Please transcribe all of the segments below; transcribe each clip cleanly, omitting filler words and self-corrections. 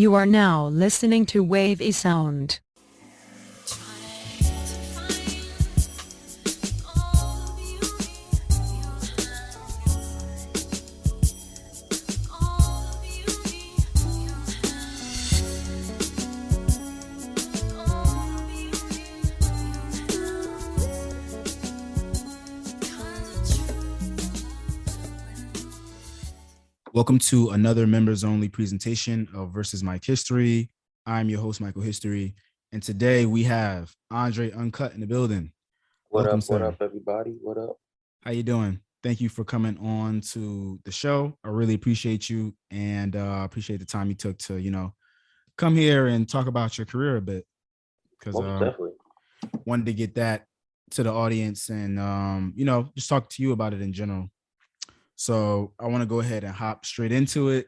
You are now listening to Wavy Sound. Welcome to another members only presentation of Versus Mike History. I'm your host, Michael History. And today we have Andre Uncut in the building. What Welcome, up? What sir. up, everybody? What up? How you doing? Thank you for coming on to the show. I really appreciate you and appreciate the time you took to, come here and talk about your career a bit. Because Most definitely. wanted to get that to the audience and, just talk to you about it in general. So I want to go ahead and hop straight into it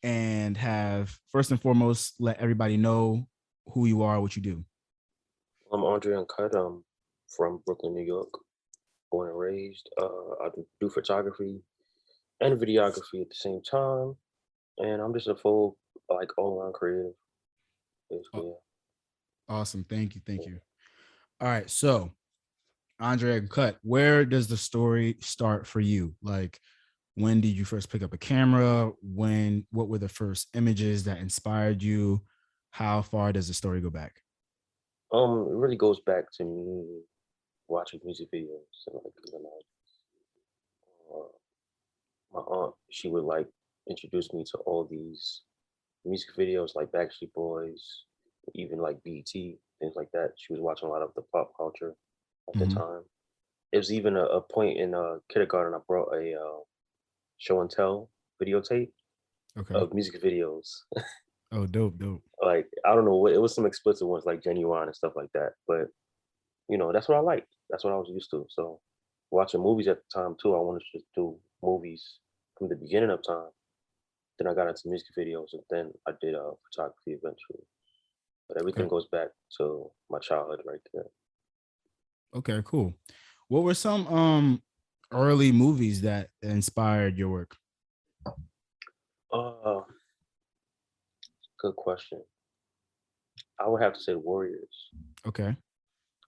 and have, first and foremost, let everybody know who you are, what you do. I'm Andre Uncut. I'm from Brooklyn, New York, born and raised. I do photography and videography at the same time, and I'm just a full, like, all-around creative, basically. Awesome. Thank you. Thank you. All right. So, Andre Uncut, where does the story start for you? Like, when did you first pick up a camera? What were the first images that inspired you? How far does the story go back? It really goes back to me watching music videos and like uh, my aunt. She would like introduce me to all these music videos like Backstreet Boys, even like BT, things like that. She was watching a lot of the pop culture at the Mm-hmm. time. It was even a point in kindergarten. I brought a show and tell videotape Okay. of music videos. Oh, dope, dope. Like I don't know what it was, some explicit ones like Genuine and stuff like that. But that's what I liked. That's what I was used to. So watching movies at the time too. I wanted to just do movies from the beginning of time. Then I got into music videos, and then I did photography eventually. But everything Okay. goes back to my childhood right there. Okay, cool. What were some early movies that inspired your work? Uh, Good question. I would have to say Warriors. Okay.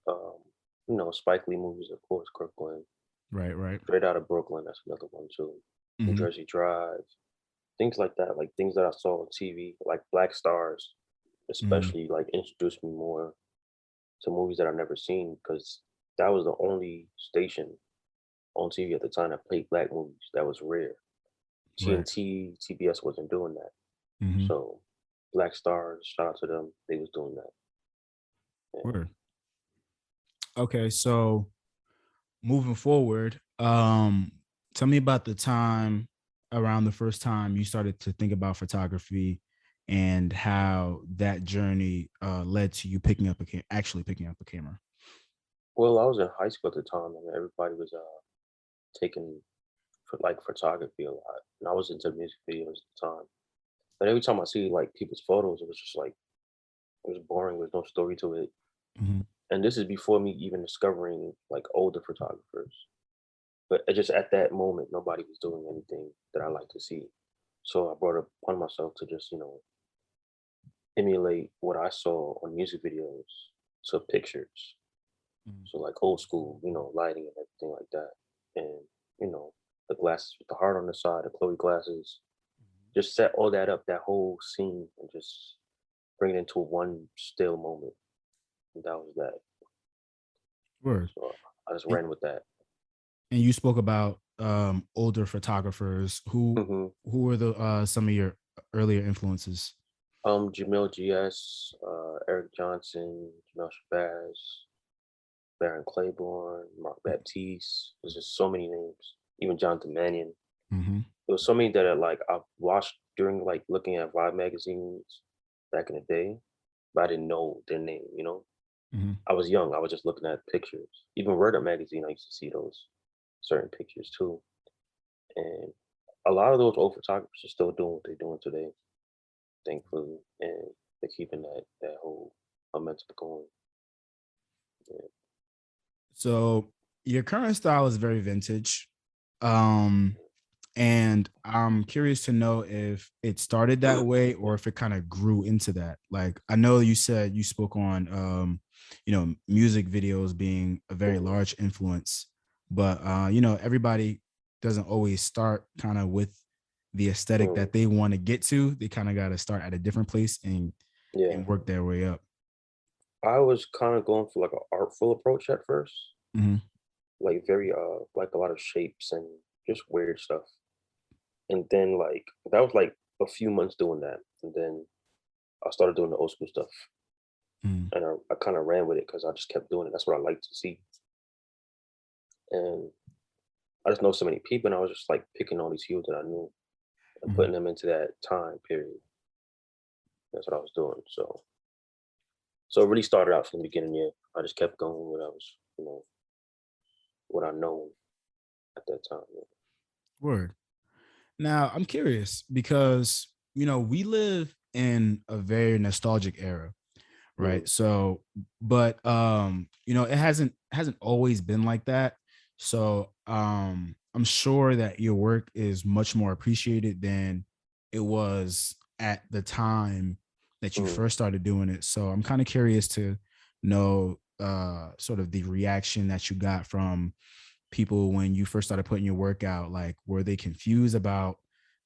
Um, Spike Lee movies, of course, Crooklyn, Right, right. Straight Out of Brooklyn. That's another one too. New Mm-hmm. Jersey Drive, things like that, like things that I saw on TV, like Black Stars, Mm-hmm. especially like introduced me more to movies that I've never seen because that was the only station on TV at the time that played black movies. That was rare. Right. TNT, TBS wasn't doing that. Mm-hmm. So Black Stars, shout out to them, they was doing that. And, Word. Okay, so moving forward, tell me about the time around the first time you started to think about photography and how that journey led to you picking up actually picking up a camera. well, I was in high school at the time, and everybody was taking for like photography a lot, and I was into music videos at the time. But every time I see like people's photos, it was just like it was boring. There's no story to it. Mm-hmm. And this is before me even discovering like older photographers. But just at that moment, nobody was doing anything that I like to see. So I brought it upon myself to just emulate what I saw on music videos to pictures. Mm-hmm. So like old school, lighting and everything like that. And, you know, the glasses with the heart on the side, the Chloe glasses, just set all that up, that whole scene, and just bring it into one still moment. And that was that. Word. So I just And, ran with that. and you spoke about older photographers. Hmm. Who were the some of your earlier influences? Jamil GS, Eric Johnson, Jamel Shabazz, Baron Claiborne, Mark Baptiste. There's just so many names. Even Jonathan Mannion. Mm-hmm. There was so many that like I've watched during like looking at Vibe magazines back in the day, but I didn't know their name. Mm-hmm. I was young. I was just looking at pictures. Even Word Up magazine, I used to see those certain pictures too. And a lot of those old photographers are still doing what they're doing today, thankfully, and they're keeping that whole momentum going. Yeah. So your current style is very vintage. Um, And I'm curious to know if it started that way or if it kind of grew into that. Like I know you said you spoke on music videos being a very Mhm, large influence, but everybody doesn't always start kind of with the aesthetic mhm. that they want to get to. They kind of got to start at a different place Yeah, and work their way up. I was kind of going for like an artful approach at first, Hmm. like very like a lot of shapes and just weird stuff. And then like that was like a few months doing that, and then I started doing the old school stuff, Hmm. and I kind of ran with it because I just kept doing it. That's what I like to see, and I just know so many people, and I was just like picking all these heroes that I knew and Hmm. putting them into that time period. That's what I was doing. So it really started out from the beginning. Yeah, I just kept going with what I was, what I know at that time. Yeah. Word. Now, I'm curious because, we live in a very nostalgic era, Mm, right? So, but it hasn't always been like that. So, I'm sure that your work is much more appreciated than it was at the time that you mm. first started doing it. So, I'm kind of curious to know sort of the reaction that you got from people when you first started putting your work out. Like, were they confused about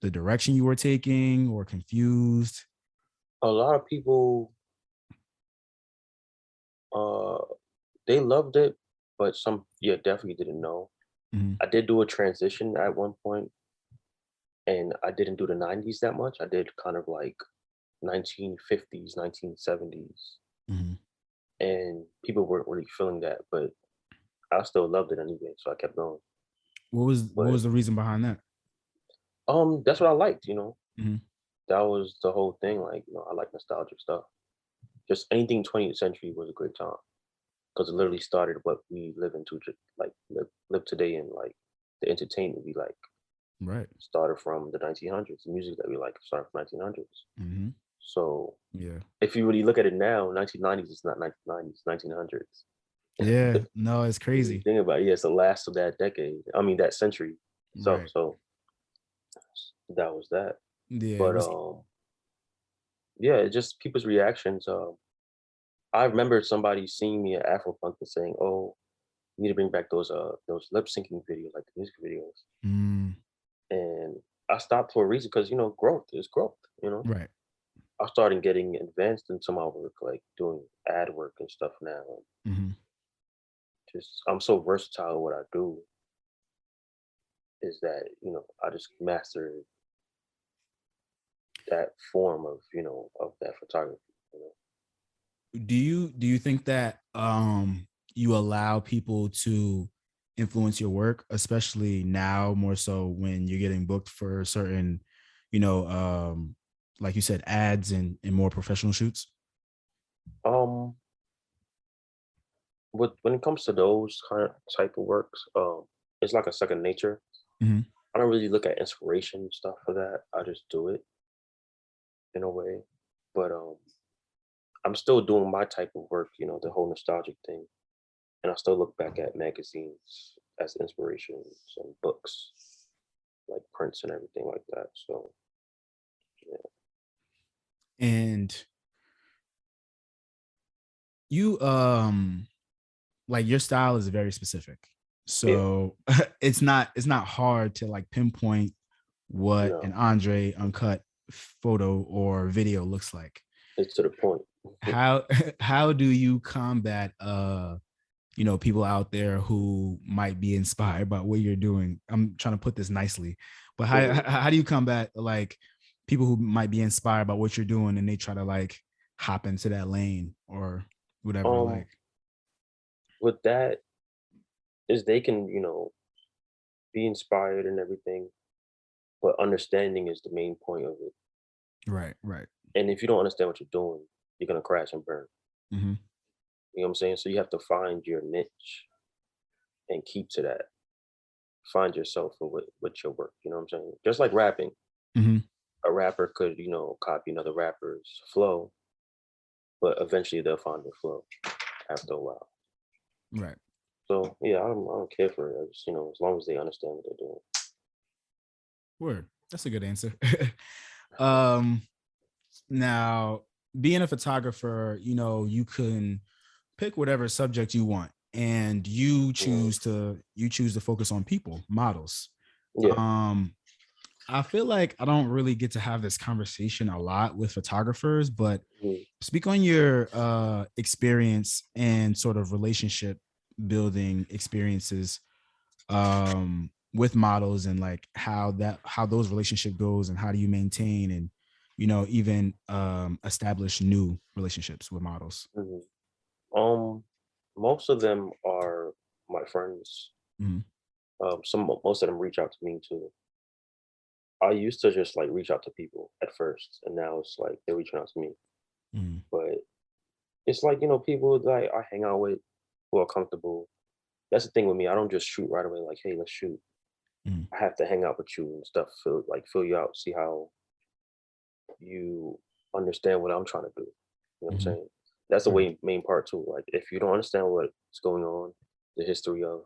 the direction you were taking or confused? A lot of people, uh, they loved it, but some, yeah, definitely didn't know. Mhm. I did do a transition at one point, and I didn't do the '90s that much. I did kind of like 1950s, 1970s, Mhm. and people weren't really feeling that, but I still loved it anyway, so I kept going. What was But the reason behind that? that's what I liked. Mhm. That was the whole thing. Like, I like nostalgic stuff. Just anything 20th century was a great time because it literally started what we live into, like live today, and like the entertainment we like Right. started from the 1900s. The music that we like started from 1900s. Mhm. So Yeah. if you really look at it now, 1990s is not 1990s, 1900s. Yeah. No, it's If you crazy. think about it, yeah, it's the last of that decade. I mean, that century. So, Right. so that was that. Yeah, it But was yeah, it's just people's reactions. I remember somebody seeing me at Afropunk and saying, "Oh, you need to bring back those lip syncing videos, like the music videos." mm, And I stopped for a reason because growth is growth. right. I started getting advanced into my work, like doing ad work and stuff now. Mhm. Just I'm so versatile at what I do. Is that I just mastered that form of that photography. You know? Do you think that you allow people to influence your work, especially now more so when you're getting booked for certain, you know, um like you said, ads and more professional shoots? Um, when it comes to those kind of type of works, it's like a second nature. Mhm. I don't really look at inspiration and stuff for that. I just do it in a way. But I'm still doing my type of work, the whole nostalgic thing. And I still look back at magazines as inspirations and books like Prince and everything like that. So yeah. And you like your style is very specific. Yeah. So it's not hard to like pinpoint what an No, Andre Uncut photo or video looks like. it's to the point. How how do you combat people out there who might be inspired by what you're doing? I'm trying to put this nicely, but how Mhm. how do you combat like people who might be inspired by what you're doing and they try to like hop into that lane or whatever? Um, Like, with that is they can, be inspired and everything, but understanding is the main point of it. right, right. And if you don't understand what you're doing, you're gonna crash and burn. Hmm. You know what I'm saying? So you have to find your niche and keep to that. Find yourself with your work. You know what I'm saying? Just like rapping, Hmm. a rapper could, copy another rapper's flow, but eventually they'll find their flow after a while. Right. So yeah, I don't care for it. I just, as long as they understand what they're doing. Word. That's a good answer. um, Now, being a photographer, you can pick whatever subject you want, and Mm, you choose to focus on people, models. yeah. Um, I feel like I don't really get to have this conversation a lot with photographers, but Mm, speak on your experience and sort of relationship building experiences with models, and like how those relationship goes, and how do you maintain and even establish new relationships with models. mhm. Most of them are my friends. Mhm. Most of them reach out to me too. I used to just like reach out to people at first, and now it's like they're reaching out to me. Mhm. But it's like people that I hang out with who are comfortable. That's the thing with me. I don't just shoot right away. Like, hey, let's shoot. Mhm. I have to hang out with you and stuff. Fill you out. See how you understand what I'm trying to do. You know what I'm Mhm. saying? That's the Right. main part too. Like, if you don't understand what's going on, the history of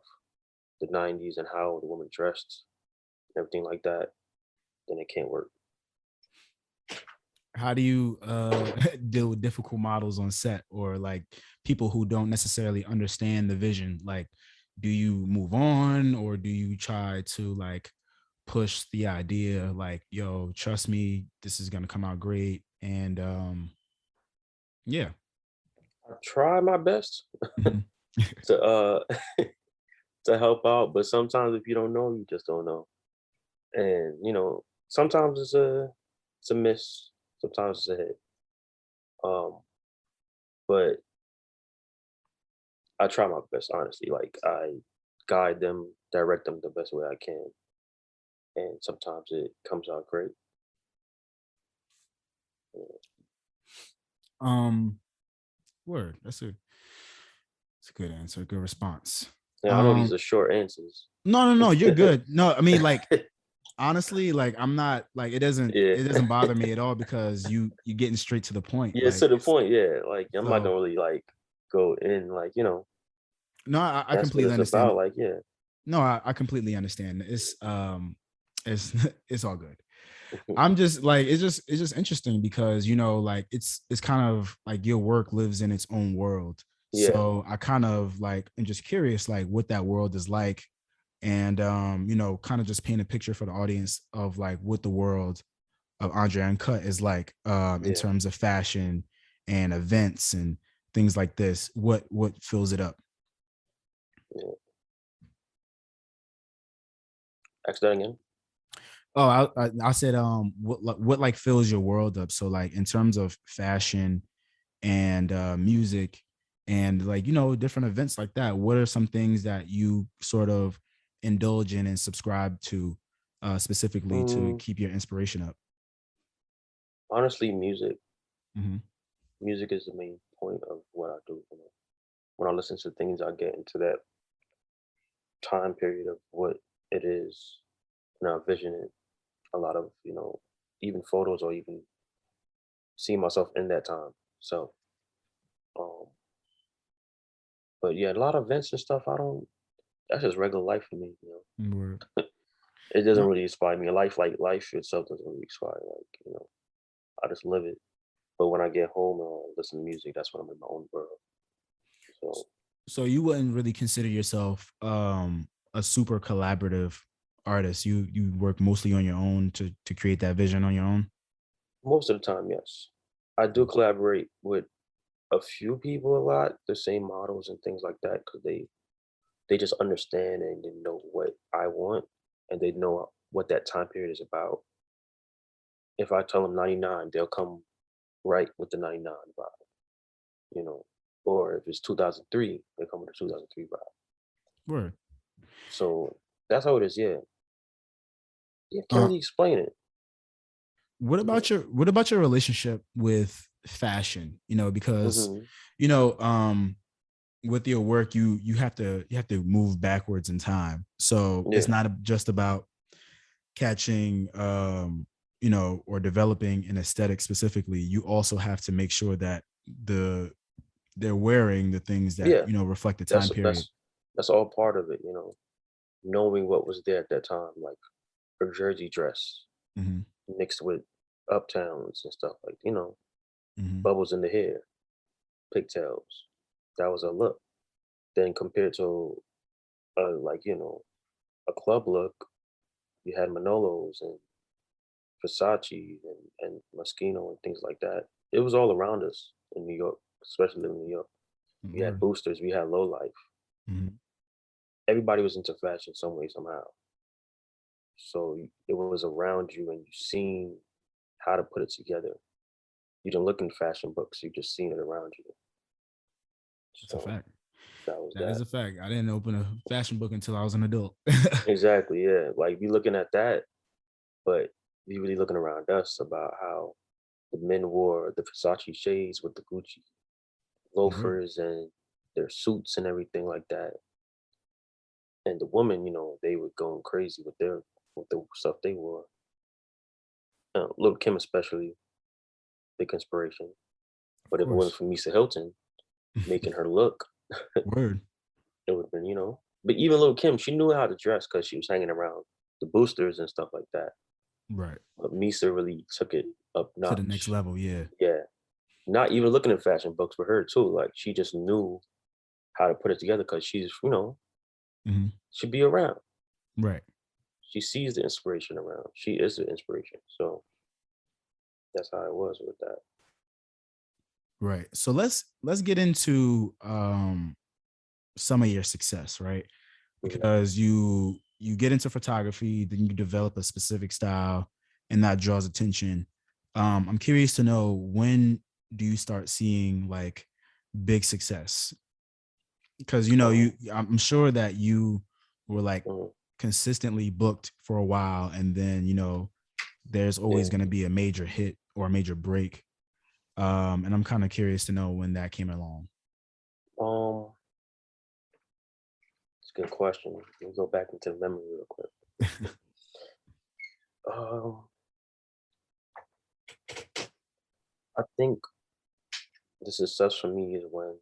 the '90s and how the woman dressed, and everything like that, then it can't work. How do you deal with difficult models on set, or like people who don't necessarily understand the vision? Like, do you move on, or do you try to like push the idea like, yo, trust me, this is gonna come out great? And yeah. I try my best Mhm. to to help out, but sometimes if you don't know, you just don't know. And sometimes it's a miss, sometimes it's a hit. Um, but I try my best, honestly. Like, I guide them, direct them the best way I can, and sometimes it comes out great. Yeah, um Word. That's a good answer, good response. yeah, I know these um are short answers. no, you're good. No, I mean, like, honestly, like, I'm not like, Yeah, it doesn't bother me at all, because you getting straight to the point. yeah, Like, to the point. Yeah, like I'm not so gonna really like go in like no, I that's what completely it's understand. about. Like, yeah. No, I completely understand. It's it's all good. I'm just like, it's just interesting, because like, it's kind of like your work lives in its own world. Yeah, So I kind of like am just curious like what that world is like, and kind of just paint a picture for the audience of like what the world of Andre Uncut is like, in yeah, terms of fashion and events and things like this. What fills it up? yeah. Ask that again. Oh, I said, what like fills your world up? So like in terms of fashion and music and like different events like that, what are some things that you sort of indulge in and subscribe to, specifically to Mm, keep your inspiration up? Honestly, music. Hmm. Music is the main point of what I do. When I listen to things, I get into that time period of what it is, and I vision it. A lot of even photos, or even see myself in that time. So, um, but yeah, a lot of events and stuff. I don't. That's just regular life for me. Word. It doesn't No, really inspire me. Life itself doesn't really inspire. Like I just live it. But when I get home and I listen to music, that's when I'm in my own world. So so you wouldn't really consider yourself a super collaborative artist. You work mostly on your own to create that vision on your own. most of the time, yes, I do collaborate with a few people a lot, the same models and things like that, because they just understand and they know what I want, and they know what that time period is about. If I tell them 99, they'll come right with the 99 vibe, you know. Or if it's 2003, they come with the 2003 vibe. Word. So that's how it is. Yeah, yeah. Can't Uh, really explain it. Yeah. what about your relationship with fashion? Because Hmm. you know, um, with your work, you have to move backwards in time. So it's Yeah. not just about catching, or developing an aesthetic specifically. You also have to make sure that they're wearing the things that Yeah. reflect the time That's period. that's that's all part of it. Knowing what was there at that time. Like, a jersey dress Mm-hmm. mixed with uptowns and stuff like, Mm-hmm. bubbles in the hair, pigtails. That was a look. Then compared to like, a club look, you had Manolos and Versace and Moschino and things like that. It was all around us in New York, especially in New York. We had Word. boosters, we had low life. Mm-hmm. Everybody was into fashion some way, somehow. So it was around you and you seen how to put it together. You didn't look in fashion books, you just seen it around you. That's a So fact. that was That is that. a fact. I didn't open a fashion book until I was an adult. Exactly, yeah. Like you looking at that, but you really looking around us about how the men wore the Versace shades with the Gucci Word. loafers and their suits and everything like that. And the women, they were going crazy with the stuff they wore. Little Kim especially, big inspiration. Of But if it wasn't course. for Misa Hilton making her look, Word. it would have been. But even Little Kim, she knew how to dress because she was hanging around the boosters and stuff like that. Right. But Misa really took it up To the next notch. level. Yeah. Yeah. Not even looking at fashion books with her too. Like she just knew how to put it together because she's, Mm-hmm. she'd be around. Right. She sees the inspiration around. She is the inspiration. So that's how it was with that. Right. So let's get into some of your success, right? Mhm. Because you get into photography, then you develop a specific style, and that draws attention. I'm curious to know, when do you start seeing like big success? Because Um, I'm sure that you were like mhm. consistently booked for a while, and then there's always Yeah. going to be a major hit or a major break. And I'm kind of curious to know when that came along. Um, it's a good question. Let me go back into memory real quick. Um, I think the success for me is when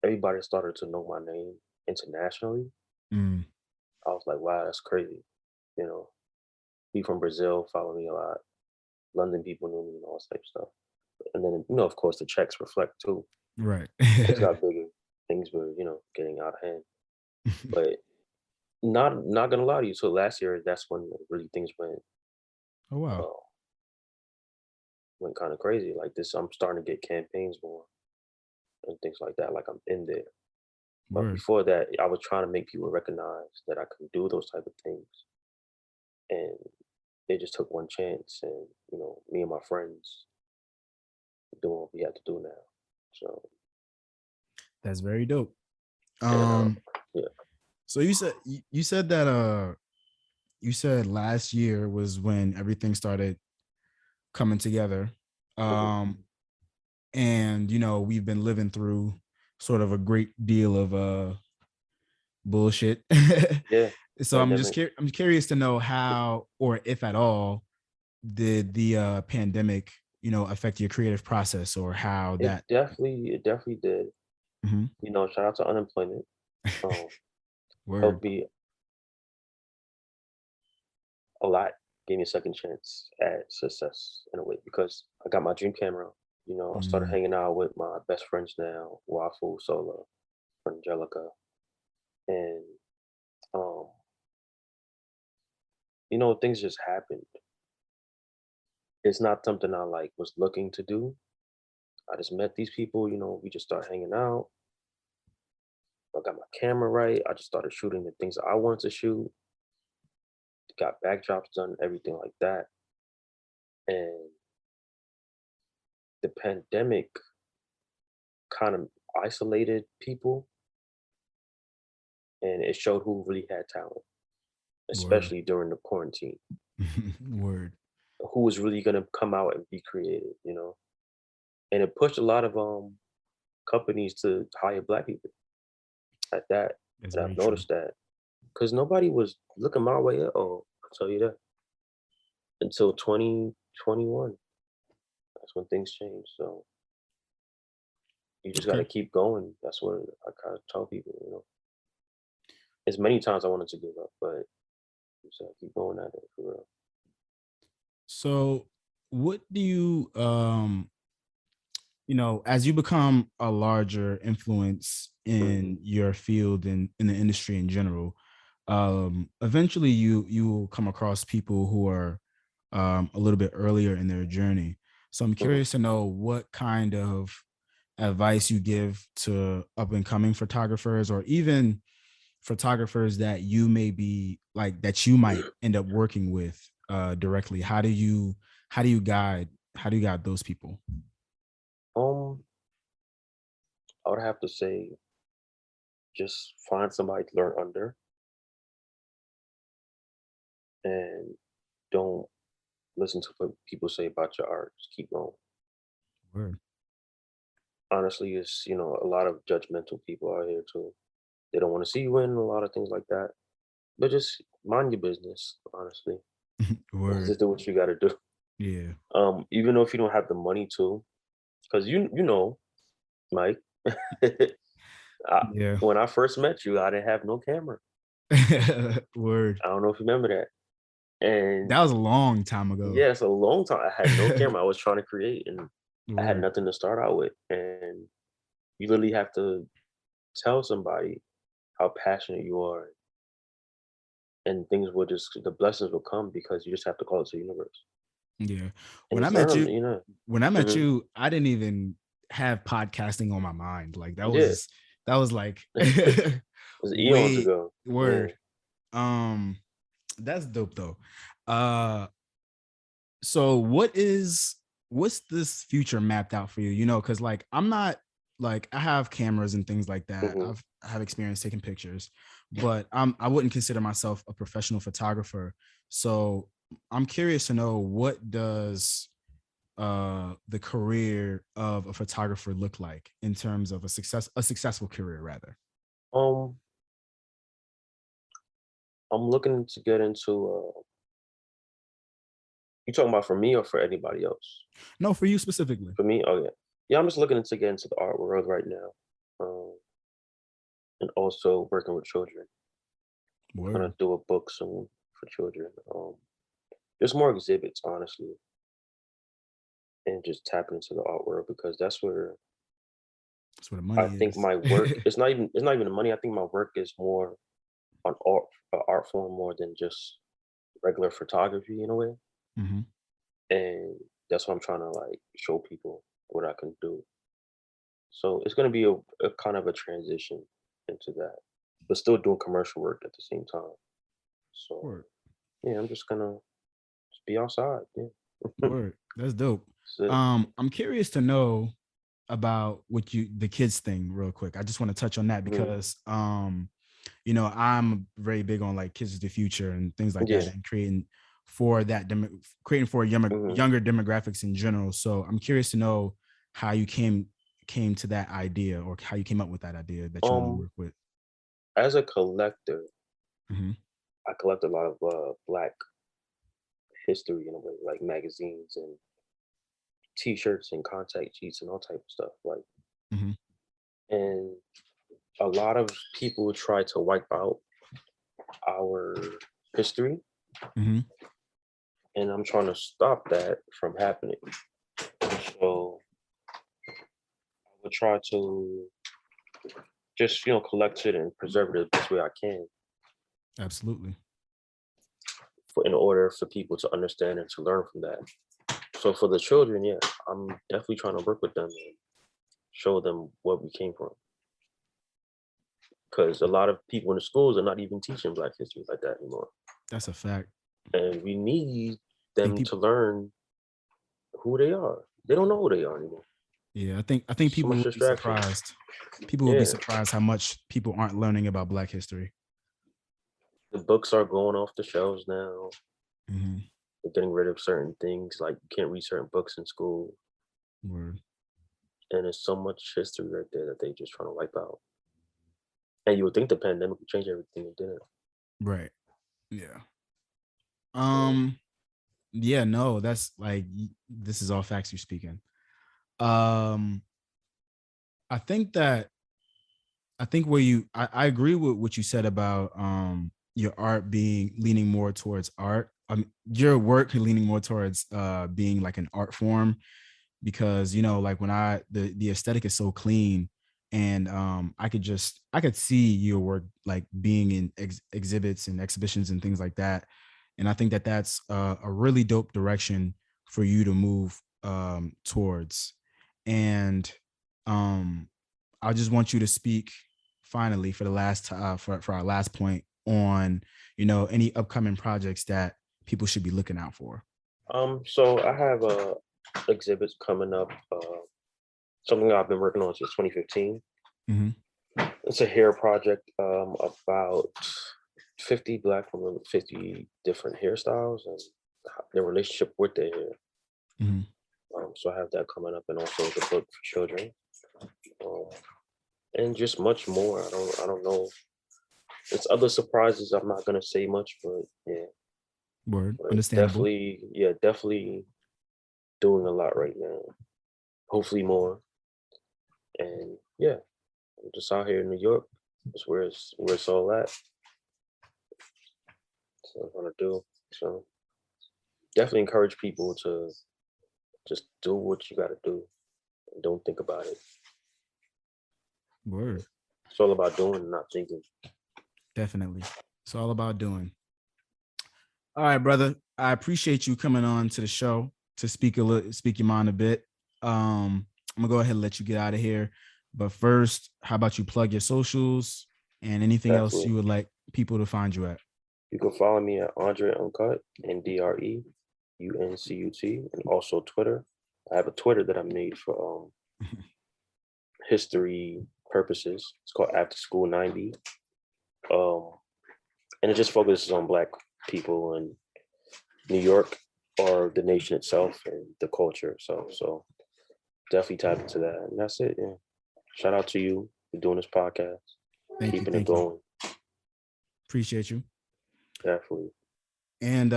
everybody started to know my name internationally. Mm, I was like, wow, that's crazy. You know, people from Brazil follow me a lot. London people knew me and all this type of stuff. And then, of course, the checks reflect too. right. Things got bigger. Things were, getting out of hand. But not gonna lie to you. So last year, that's when really things Oh wow. uh, went kind of crazy. Like this, I'm starting to get campaigns more and things like that. Like I'm in there. But Word. before that, I was trying to make people recognize that I could do those type of things, and they just took one chance. And me and my friends doing what we had to do now. So That's very dope. and Um, yeah, so you said that you said last year was when everything started coming together. hmm Um, and we've been living through sort of a great deal of bullshit. yeah, So pandemic. I'm curious to know how, or if at all, did the pandemic affect your creative process, or how that. It definitely did. Mhm. Shout out to unemployment. Um, Word. helped me a lot. Gave me a second chance at success in a way because I got my dream camera. I started Mm, hanging out with my best friends now, Waffle, Sola, Angelica, and um, things just happened. It's not something I like was looking to do. I just met these people. We just started hanging out. I got my camera right. I just started shooting the things that I wanted to shoot. Got backdrops done, everything like that. And the pandemic kind of isolated people, and it showed who really had talent, word. especially during the quarantine. Word. Who was really gonna come out and be creative, And it pushed a lot of companies to hire black people at that. That's And I've very true. noticed that because nobody was looking my way at all. I'll tell you that until 2021. That's when things changed. So you just got Okay. to keep going. That's what I kind of tell people. As many times I wanted to give up, but So I keep going at it for real. So what do as you become a larger influence in your field and in the industry in general, eventually you will come across people who are a little bit earlier in their journey. So I'm Mhm. curious to know what kind of advice you give to up and coming photographers, or even photographers that you may be like that you might end up working with directly. How do you guide those people? Um, I would have to say just find somebody to learn under and don't listen to what people say about your art. Just keep going. Word. Honestly, it's a lot of judgmental people out here too. They don't want to see you win, a lot of things like that. But just mind your business, honestly. Word. Just do what you got to do. Yeah. Even though if you don't have the money to, because Mike, I, Yeah. when I first met you, I didn't have no camera. Word. I don't know if you remember that. And That was a long time ago. yeah, it's a long time. I had no camera. I was trying to create, and I had Word. nothing to start out with. And you literally have to tell somebody how passionate you are, and things will just the blessings will come because you just have to call it to the universe Yeah. and When I just met learn you, them. when I met Hmm. you, I didn't even have podcasting on my mind. Like Yeah, that was like it was eons way ago. Yeah. word. Um that's dope though. Uh so what's this future mapped out for you? Because like I'm not like I have cameras and things like that. Hmm. I have experience taking pictures, but I wouldn't consider myself a professional photographer. So I'm curious to know, what does the career of a photographer look like in terms of a successful career rather? Um, I'm looking to get into. You talking about for me or for anybody else? No, for you specifically. For me, oh yeah, yeah. I'm just looking to get into the art world right now, and also working with children. Gonna Word. do a book soon for children. Just more exhibits, honestly, and just tapping into the art world because that's where That's where the I money think is. my work. It's not even the money. I think my work is more on art form more than just regular photography in a way, Hmm. and that's what I'm trying to like show people what I can do. So it's gonna be a kind of a transition into that, but still doing commercial work at the same time. So Word. yeah, I'm just gonna just be outside. Yeah. Word. That's dope. That's it. I'm curious to know about the kids thing real quick. I just want to touch on that Mhm. because I'm very big on like kids of the future and things like that, Yeah. and creating for Hmm. younger demographics in general. So I'm curious to know how you came to that idea, or how you came up with that idea that you want to Um, work with. as a collector, Hmm. I collect a lot of Black history in a way, like magazines and T-shirts and contact sheets and all type of stuff. Like, Hmm. and a lot of people try to wipe out our history, Hmm. and I'm trying to stop that from happening. So I would try to just collect it and preserve it the best way I can, Absolutely. for in order for people to understand and to learn from that. So for the children, yeah, I'm definitely trying to work with them and show them what we came from. Because a lot of people in the schools are not even teaching Black history like that anymore, That's a fact. and we need I think them people to learn who they are. They don't know who they are anymore. Yeah, I think So people much will be distraction. surprised. People will be Yeah, surprised how much people aren't learning about Black history. the books are going off the shelves now. Hmm. They're getting rid of certain things, like you can't read certain books in school, Word. and there's so much history right there that they just trying to wipe out. And you would think the pandemic would change everything, it didn't. Right. Yeah. So, Um. Yeah. No. That's like this is all facts you're speaking. Um. I think that I think where I agree with what you said about your art being leaning more towards art. Your work leaning more towards being like an art form, because like when the aesthetic is so clean, and I could see your work like being in exhibits and exhibitions and things like that. And I think that that's a really dope direction for you to move towards. And um I just want you to speak finally for the last for our last point on any upcoming projects that people should be looking out for. So I have exhibits coming up. Something I've been working on since 2015. Mm-hmm. It's a hair project about 50 Black women with 50 different hairstyles and their relationship with their hair. Mm-hmm. So I have that coming up, and also the book for children, um, and just much more. I don't know. It's other surprises. I'm not gonna say much, but yeah, Word. but Understandable. definitely doing a lot right now. Hopefully more, and yeah, I'm just out here in New York. That's where it's all at. So I'm gonna do. So definitely encourage people to just do what you got to do and don't think about it. Word. It's all about doing and not thinking. Definitely. It's all about doing. All right, brother. I appreciate you coming on to the show to speak your mind a bit. I'm gonna go ahead and let you get out of here. But first, how about you plug your socials and anything else Definitely. you would like people to find you at? You can follow me at Andre Uncut and DREUNCUT, and also Twitter. I have a Twitter that I made for history purposes. It's called After School 90. And it just focuses on Black people in New York or the nation itself and the culture. So definitely tap into that. And that's it. Yeah. Shout out to you for doing this podcast. Keeping it Thank you. going. Appreciate you. Definitely. And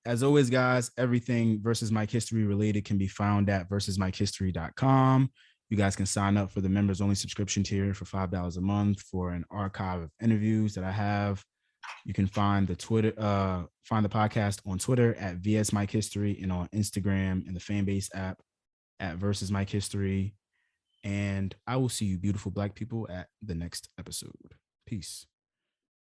as always, guys, everything Versus Mike History related can be found at versusmikehistory.com. You guys can sign up for the members only subscription tier for $5 a month for an archive of interviews that I have. You can find the podcast on Twitter at VS Mike History, and on Instagram and the Fanbase app at Versus Mike History. And I will see you beautiful Black people at the next episode. Peace.